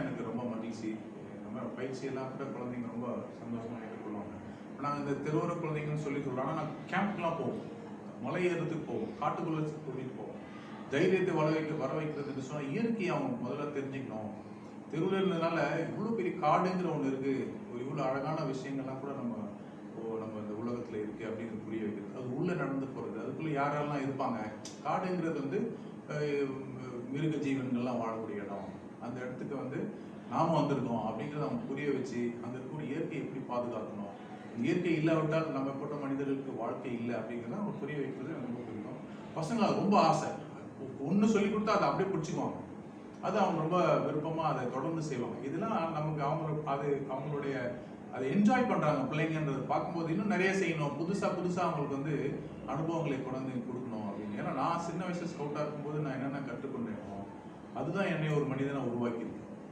எனக்கு ரொம்ப மகிழ்ச்சி. நம்ம பயிற்சியெல்லாம் கூட குழந்தைங்க ரொம்ப சந்தோஷமா ஏற்றுக்கொள்வாங்க. நாங்கள் இந்த தெருவோர குழந்தைங்கன்னு சொல்லி சொல்கிறோம். ஆனால் நான் கேம்ப்லாம் போவோம், மலை ஏறுறதுக்கு போவோம், காட்டுக்குள்ளே கூட்டிகிட்டு போவோம். தைரியத்தை வர வைக்கிறதுன்னு சொன்னால் இயற்கையை அவங்க முதல்ல தெரிஞ்சுக்கணும். தெருவில் இருந்ததுனால இவ்வளோ பெரிய காடுங்கிற ஒன்று இருக்குது, இவ்வளோ அழகான விஷயங்கள்லாம் கூட நம்ம இந்த உலகத்தில் இருக்குது அப்படின்னு புரிய வைக்கிறது. அது உள்ளே நடந்து போகிறது, அதுக்குள்ளே யாரெல்லாம் இருப்பாங்க. காடுங்கிறது வந்து மிருக ஜீவன்கள்லாம் வாழக்கூடிய இடம். அந்த இடத்துக்கு நாம வந்திருக்கோம் அப்படிங்கிறத அவங்க புரிய வச்சு அங்கே இருக்கக்கூடிய இயற்கையை எப்படி பாதுகாக்கணும், இயற்கை இல்லாவிட்டால் நம்ம போட்ட மனிதர்களுக்கு வாழ்க்கை இல்லை அப்படிங்கிறத அவங்க புரிய வைக்கிறது எனக்கு ரொம்ப பிடிக்கும். பசங்க அது ரொம்ப ஆசை. ஒன்று சொல்லி கொடுத்தா அதை அப்படியே பிடிச்சிக்குவாங்க. அது அவங்க ரொம்ப விருப்பமாக அதை தொடர்ந்து செய்வாங்க. இதெல்லாம் நமக்கு அவங்களுடைய அதை என்ஜாய் பண்ணுறாங்க பிள்ளைங்கன்றதை பார்க்கும்போது இன்னும் நிறைய செய்யணும், புதுசாக அவங்களுக்கு அனுபவங்களை கொண்டு கொடுக்கணும் அப்படின்னு. ஏன்னா நான் சின்ன வயசு ஸ்கவுட்டாக இருக்கும்போது நான் என்னென்ன கற்றுக்கொண்டேனோ அதுதான் என்னை ஒரு மனிதனை உருவாக்கி